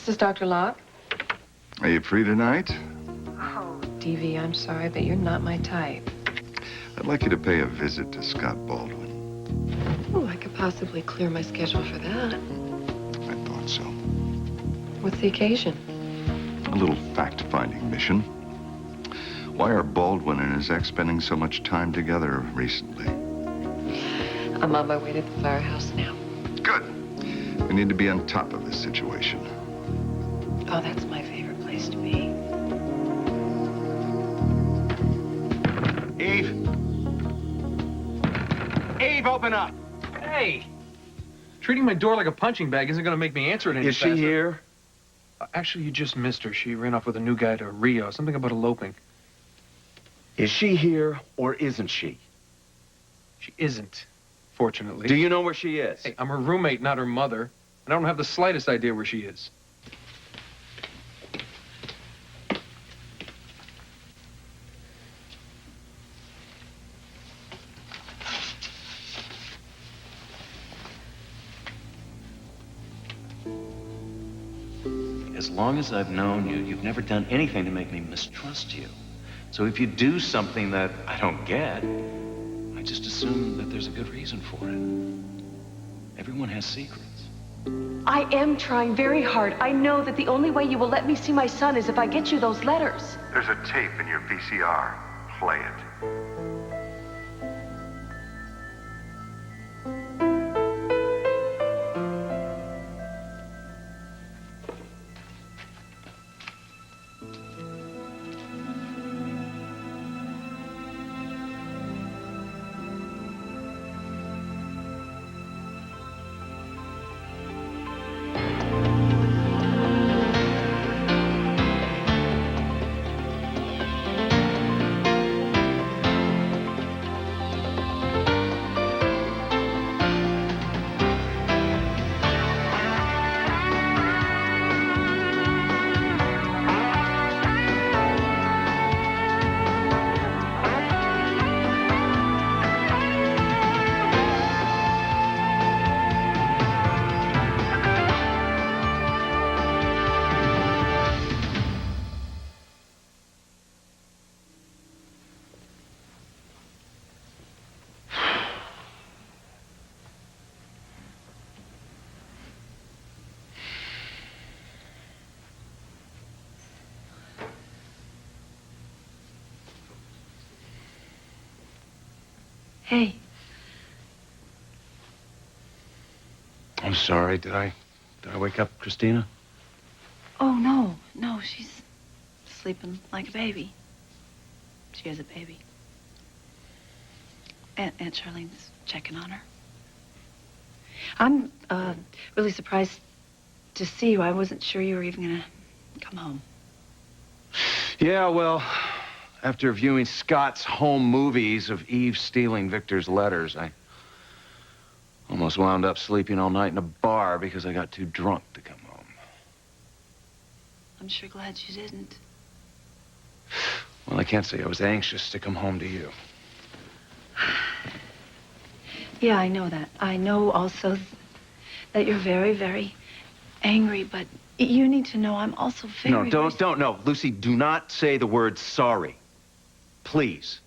This is Dr. Locke. Are you free tonight? Oh, DV, I'm sorry, but you're not my type. I'd like you to pay a visit to Scott Baldwin. Oh, I could possibly clear my schedule for that. I thought so. What's the occasion? A little fact-finding mission. Why are Baldwin and his ex spending so much time together recently? I'm on my way to the firehouse now. Good. We need to be on top of this situation. Oh, that's my favorite place to be. Eve! Eve, open up! Hey! Treating my door like a punching bag isn't going to make me answer it any faster. Is she here? Actually, you just missed her. She ran off with a new guy to Rio. Something about eloping. Is she here or isn't she? She isn't, fortunately. Do you know where she is? Hey, I'm her roommate, not her mother. And I don't have the slightest idea where she is. As long as I've known you, you've never done anything to make me mistrust you. So if you do something that I don't get, I just assume that there's a good reason for it. Everyone has secrets. I am trying very hard. I know that the only way you will let me see my son is if I get you those letters. There's a tape in your VCR. Play it. Hey, I'm sorry. Did I wake up Christina? oh, no, she's sleeping like a baby. She is a baby. Aunt Charlene's checking on her. I'm really surprised to see you. I wasn't sure you were even gonna come home. Yeah, well, after viewing Scott's home movies of Eve stealing Victor's letters, I almost wound up sleeping all night in a bar because I got too drunk to come home. I'm sure glad you didn't. Well, I can't say I was anxious to come home to you. Yeah, I know that. I know also that you're very, very angry, but you need to know I'm also very... No, don't, no. Lucy, do not say the word sorry. Please.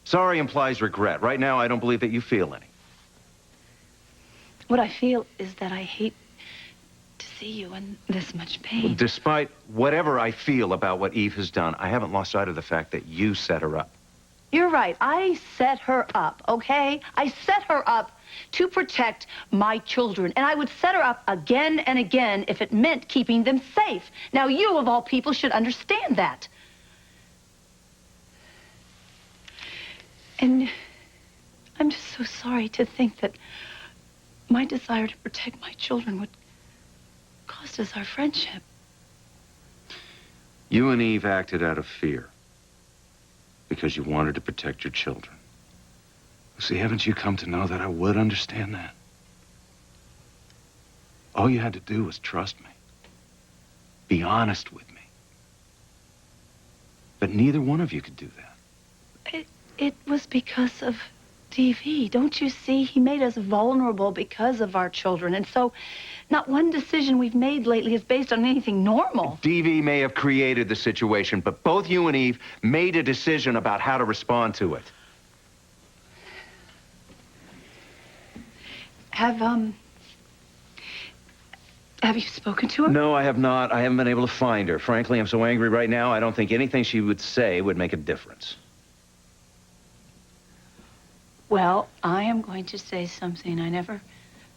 Sorry implies regret. Right now, I don't believe that you feel any. What I feel is that I hate to see you in this much pain. Well, despite whatever I feel about what Eve has done, I haven't lost sight of the fact that you set her up. You're right. I set her up, okay? I set her up to protect my children, and I would set her up again and again if it meant keeping them safe. Now, you, of all people, should understand that. And I'm just so sorry to think that my desire to protect my children would cost us our friendship. You and Eve acted out of fear because you wanted to protect your children. See, haven't you come to know that I would understand that? All you had to do was trust me. Be honest with me. But neither one of you could do that. It was because of DV. Don't you see? He made us vulnerable because of our children. And so Not one decision we've made lately is based on anything normal. DV may have created the situation, but both you and Eve made a decision about how to respond to it. Have you spoken to her? No, I have not. I haven't been able to find her. Frankly, I'm so angry right now, I don't think anything she would say would make a difference. Well, I am going to say something I never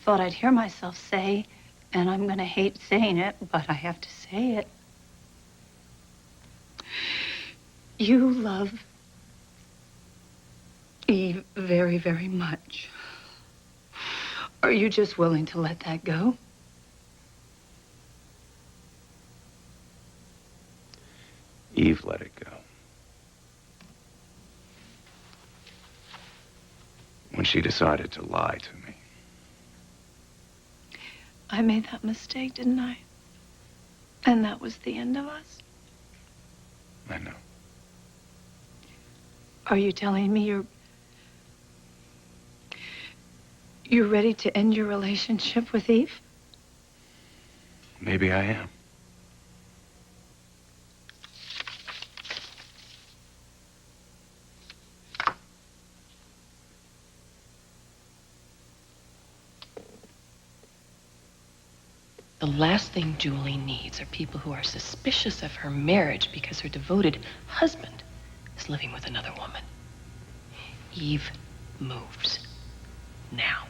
thought I'd hear myself say, and I'm going to hate saying it, but I have to say it. You love Eve very, very much. Are you just willing to let that go? Eve let it go. When she decided to lie to me. I made that mistake, didn't I? And that was the end of us? I know. Are you telling me you're ready to end your relationship with Eve? Maybe I am. The last thing Julie needs are people who are suspicious of her marriage because her devoted husband is living with another woman. Eve moves. Now.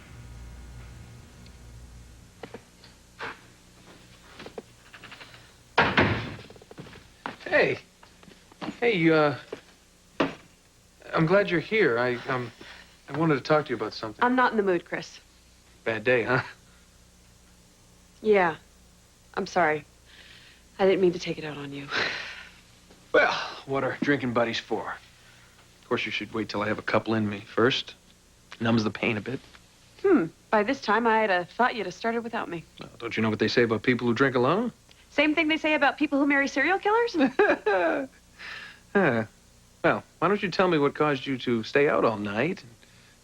Hey. Hey, I'm glad you're here. I wanted to talk to you about something. I'm not in the mood, Chris. Bad day, huh? Yeah. I'm sorry. I didn't mean to take it out on you. Well, what are drinking buddies for? Of course, you should wait till I have a couple in me first. Numbs the pain a bit. By this time, I'd have thought you'd have started without me. Well, don't you know what they say about people who drink alone? Same thing they say about people who marry serial killers? Well, why don't you tell me what caused you to stay out all night, and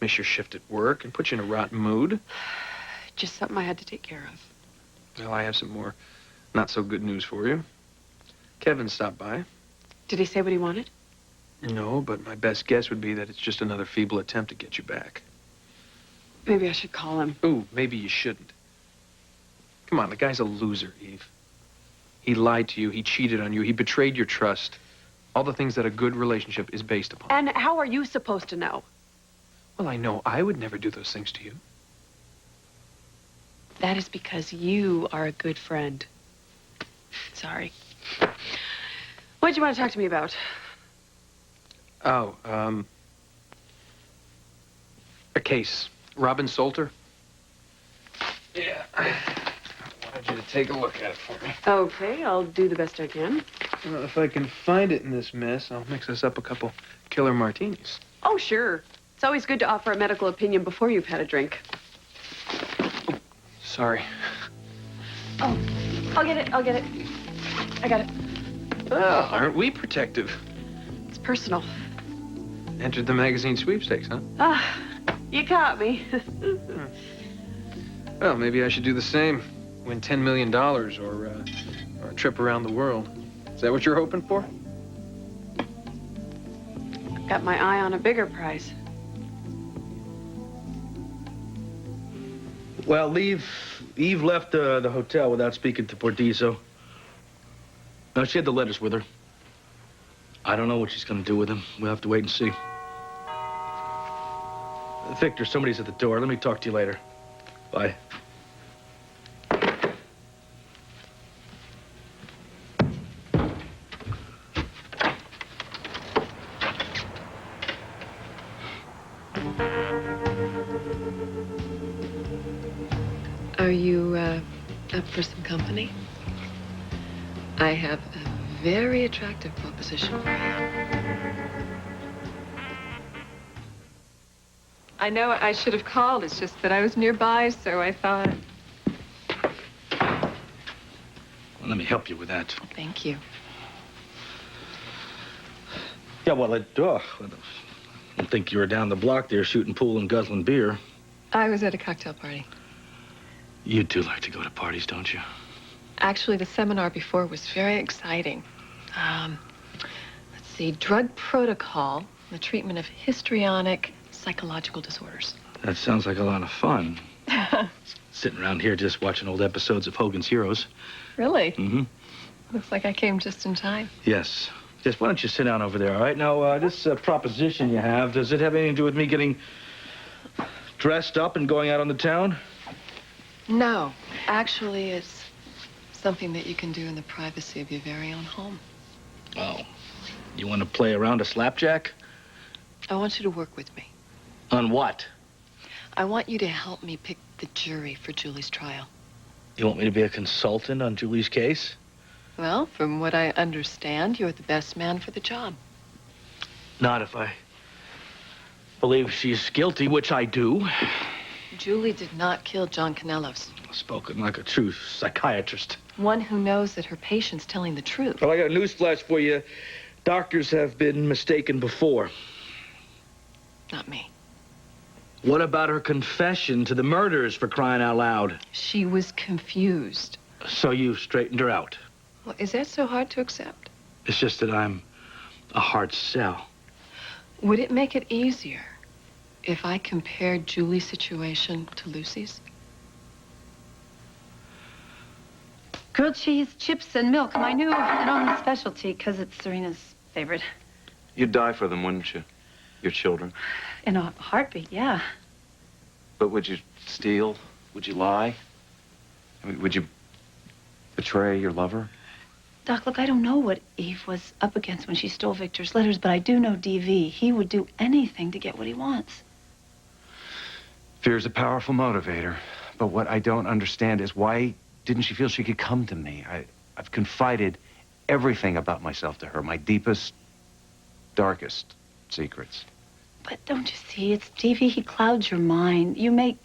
miss your shift at work, and put you in a rotten mood? Just something I had to take care of. Well, I have some more not-so-good news for you. Kevin stopped by. Did he say what he wanted? No, but my best guess would be that it's just another feeble attempt to get you back. Maybe I should call him. Ooh, maybe you shouldn't. Come on, the guy's a loser, Eve. He lied to you, he cheated on you, he betrayed your trust. All the things that a good relationship is based upon. And how are you supposed to know? Well, I know I would never do those things to you. That is because you are a good friend. Sorry. What'd you want to talk to me about? Oh, a case. Robin Salter. Yeah. I wanted you to take a look at it for me. Okay, I'll do the best I can. Well, if I can find it in this mess, I'll mix us up a couple killer martinis. Oh, sure. It's always good to offer a medical opinion before you've had a drink. Sorry. Oh, I'll get it. I got it. Well, aren't we protective? It's personal. Entered the magazine sweepstakes, huh? Ah, you caught me. Well, maybe I should do the same. Win $10 million or a trip around the world. Is that what you're hoping for? Got my eye on a bigger prize. Well, Eve left the hotel without speaking to Portizo. No, she had the letters with her. I don't know what she's going to do with them. We'll have to wait and see. Victor, somebody's at the door. Let me talk to you later. Bye. Are you up for some company? I have a very attractive proposition for you. I know I should have called. It's just that I was nearby, so I thought. Well, let me help you with that. Thank you. Yeah, well, I don't think you were down the block there shooting pool and guzzling beer. I was at a cocktail party. You do like to go to parties, don't you? Actually, the seminar before was very exciting. Let's see, drug protocol, the treatment of histrionic psychological disorders. That sounds like a lot of fun. Sitting around here just watching old episodes of Hogan's Heroes. Really? Mm-hmm. Looks like I came just in time. Yes. Just why don't you sit down over there, all right? Now, this proposition you have, does it have anything to do with me getting dressed up and going out on the town? No, actually, it's something that you can do in the privacy of your very own home. Oh. You want to play around a slapjack? I want you to work with me. On what? I want you to help me pick the jury for Julie's trial. You want me to be a consultant on Julie's case? Well, from what I understand, you're the best man for the job. Not if I believe she's guilty, which I do. Julie did not kill John Canellos. Spoken like a true psychiatrist. One who knows that her patient's telling the truth. Well, I got a newsflash for you. Doctors have been mistaken before. Not me. What about her confession to the murders, for crying out loud? She was confused. So you straightened her out. Well, is that so hard to accept? It's just that I'm a hard sell. Would it make it easier if I compared Julie's situation to Lucy's? Grilled cheese, chips, and milk. My new and only specialty, because it's Serena's favorite. You'd die for them, wouldn't you? Your children. In a heartbeat, yeah. But would you steal? Would you lie? I mean, would you betray your lover? Doc, look, I don't know what Eve was up against when she stole Victor's letters, but I do know DV. He would do anything to get what he wants. Fear's a powerful motivator. But what I don't understand is why didn't she feel she could come to me? I've confided everything about myself to her, my deepest, darkest secrets. But don't you see, it's DV. He clouds your mind. You make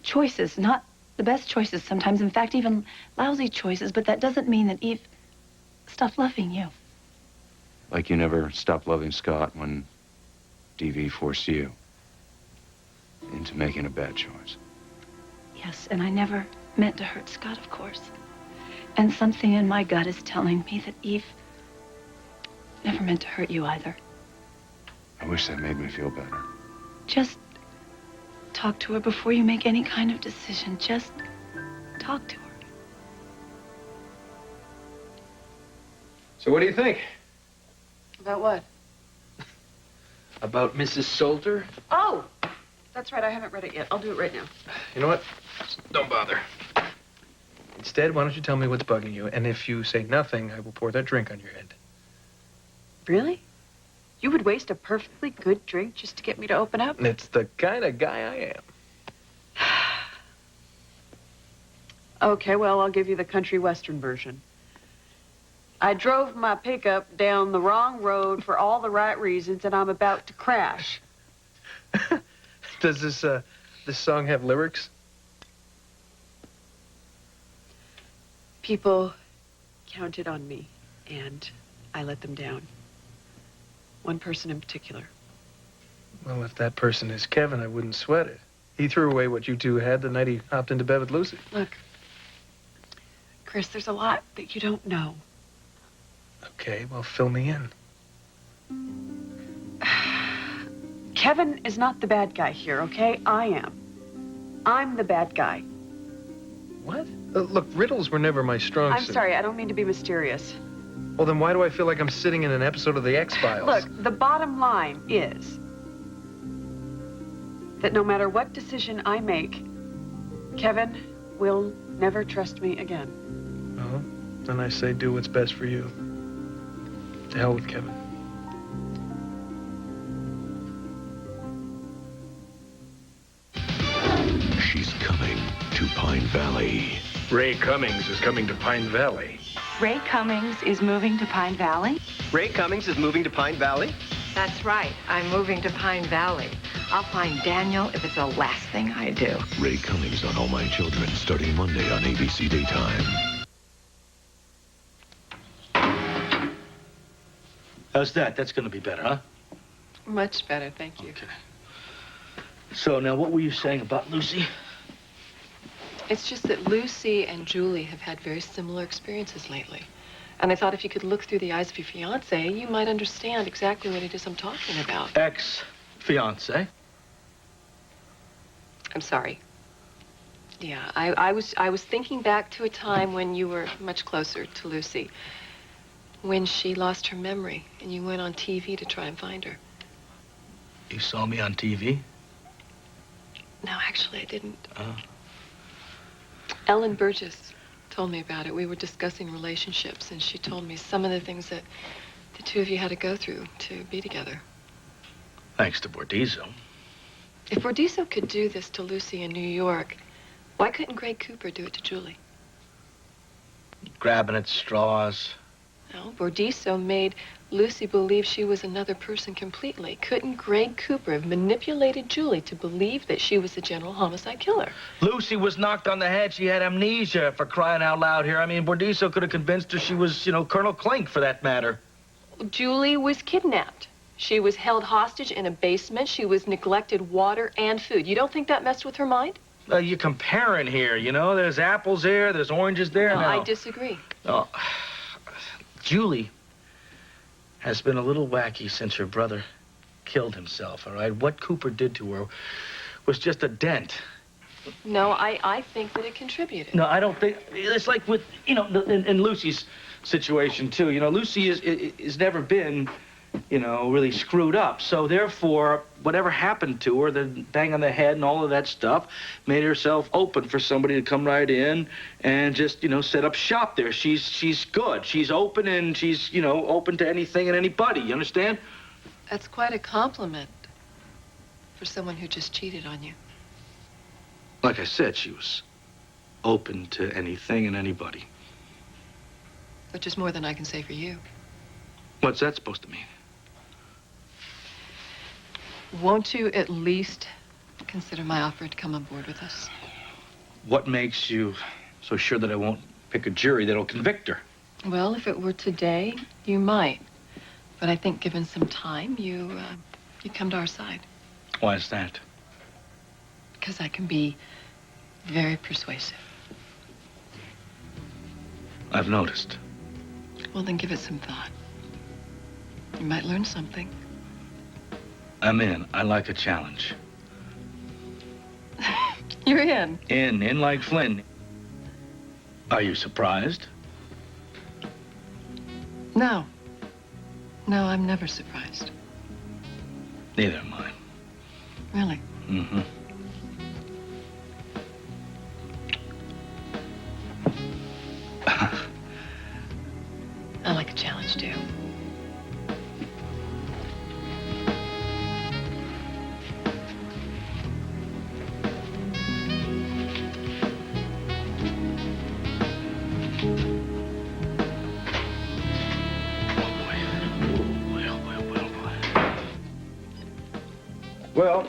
choices, not the best choices sometimes. In fact, even lousy choices. But that doesn't mean that Eve stopped loving you. Like you never stopped loving Scott when DV forced you into making a bad choice. Yes, and I never meant to hurt Scott, of course. And something in my gut is telling me that Eve never meant to hurt you either. I wish that made me feel better. Just talk to her before you make any kind of decision. Just talk to her. So what do you think? About what? About Mrs. Solter? Oh, that's right. I haven't read it yet. I'll do it right now. You know what? Don't bother. Instead, why don't you tell me what's bugging you? And if you say nothing, I will pour that drink on your head. Really? You would waste a perfectly good drink just to get me to open up? And it's the kind of guy I am. Okay, well, I'll give you the country western version. I drove my pickup down the wrong road for all the right reasons, and I'm about to crash. Does this song have lyrics? People counted on me, and I let them down. One person in particular. Well, if that person is Kevin, I wouldn't sweat it. He threw away what you two had the night he hopped into bed with Lucy. Look, Chris, there's a lot that you don't know. Okay, well, fill me in. Kevin is not the bad guy here, okay? I am. I'm the bad guy. What? Look, riddles were never my strong I'm suit. sorry, I don't mean to be mysterious. Well, then why do I feel like I'm sitting in an episode of The X-Files? Look, the bottom line is that no matter what decision I make, Kevin will never trust me again. Well, then I say do what's best for you. To hell with Kevin. She's coming to Pine Valley. Ray Cummings is coming to Pine Valley. Ray Cummings is moving to Pine Valley? Ray Cummings is moving to Pine Valley? That's right. I'm moving to Pine Valley. I'll find Daniel if it's the last thing I do. Ray Cummings on All My Children, starting Monday on ABC Daytime. How's that? That's going to be better, huh? Much better, thank you. Okay. So, now, what were you saying about Lucy? It's just that Lucy and Julie have had very similar experiences lately. And I thought if you could look through the eyes of your fiance, you might understand exactly what it is I'm talking about. Ex-fiance? I'm sorry. Yeah, I was thinking back to a time when you were much closer to Lucy. When she lost her memory and you went on TV to try and find her. You saw me on TV? No, actually, I didn't. Oh. Ellen Burgess told me about it. We were discussing relationships, and she told me some of the things that the two of you had to go through to be together. Thanks to Bordizzo. If Bordiso could do this to Lucy in New York, why couldn't Greg Cooper do it to Julie? Grabbing at straws. No, Bordiso made Lucy believe she was another person completely. Couldn't Greg Cooper have manipulated Julie to believe that she was the general homicide killer? Lucy was knocked on the head. She had amnesia, for crying out loud here. I mean, Bordizzo could have convinced her she was, Colonel Klink, for that matter. Julie was kidnapped. She was held hostage in a basement. She was neglected water and food. You don't think that messed with her mind? You're comparing here, There's apples there, there's oranges there. No, now. I disagree. Oh, Julie has been a little wacky since her brother killed himself, all right? What Cooper did to her was just a dent. No, I think that it contributed. No, I don't think... It's like with, in Lucy's situation, too. Lucy is never been, really screwed up. So, therefore, whatever happened to her, the bang on the head and all of that stuff, made herself open for somebody to come right in and just, set up shop there. She's good. She's open and she's, open to anything and anybody. You understand? That's quite a compliment for someone who just cheated on you. Like I said, she was open to anything and anybody. Which is more than I can say for you. What's that supposed to mean? Won't you at least consider my offer to come on board with us? What makes you so sure that I won't pick a jury that'll convict her? Well, if it were today, you might. But I think given some time, you'd come to our side. Why is that? Because I can be very persuasive. I've noticed. Well, then give it some thought. You might learn something. I'm in. I like a challenge. You're in. In like Flynn. Are you surprised? No. No, I'm never surprised. Neither am I. Really? Mm-hmm. I like a challenge, too. Well,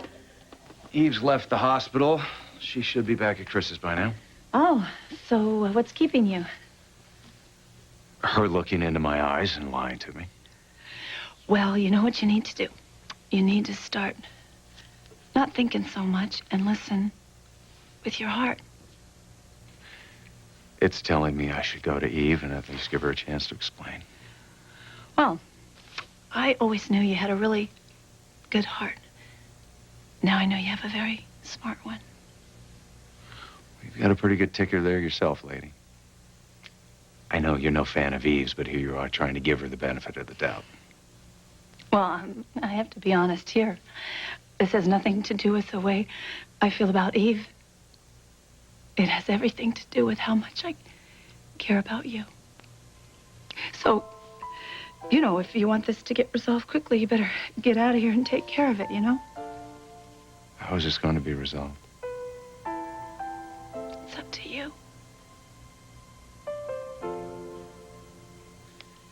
Eve's left the hospital. She should be back at Chris's by now. Oh, so what's keeping you? Her looking into my eyes and lying to me. Well, you know what you need to do? You need to start not thinking so much and listen with your heart. It's telling me I should go to Eve and at least give her a chance to explain. Well, I always knew you had a really good heart. Now I know you have a very smart one. You've got a pretty good ticker there yourself, lady. I know you're no fan of Eve's, but here you are trying to give her the benefit of the doubt. Well, I have to be honest here. This has nothing to do with the way I feel about Eve. It has everything to do with how much I care about you. So, if you want this to get resolved quickly, you better get out of here and take care of it, How is this going to be resolved? It's up to you.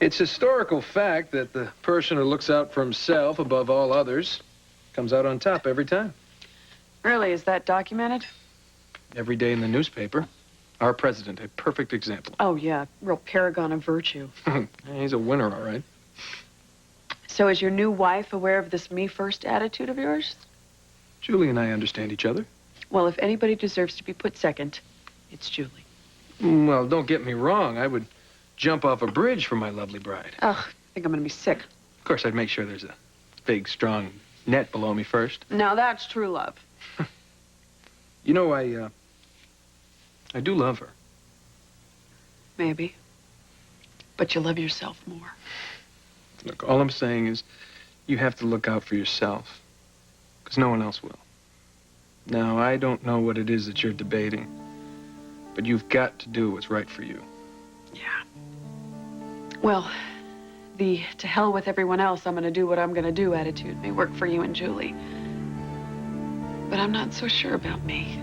It's historical fact that the person who looks out for himself above all others comes out on top every time. Really, is that documented? Every day in the newspaper. Our president, a perfect example. Oh, yeah, real paragon of virtue. He's a winner, all right. So is your new wife aware of this me-first attitude of yours? Julie and I understand each other. Well, if anybody deserves to be put second, It's Julie. Well, don't get me wrong. I would jump off a bridge for my lovely bride. Ugh, I think I'm gonna be sick. Of course, I'd make sure there's a big, strong net below me first. Now that's true love. You know, I do love her. Maybe. But you love yourself more. Look, all I'm saying is you have to look out for yourself, because no one else will. Now, I don't know what it is that you're debating, but you've got to do what's right for you. Yeah. Well, the to hell with everyone else, I'm gonna do what I'm gonna do attitude may work for you and Julie. But I'm not so sure about me.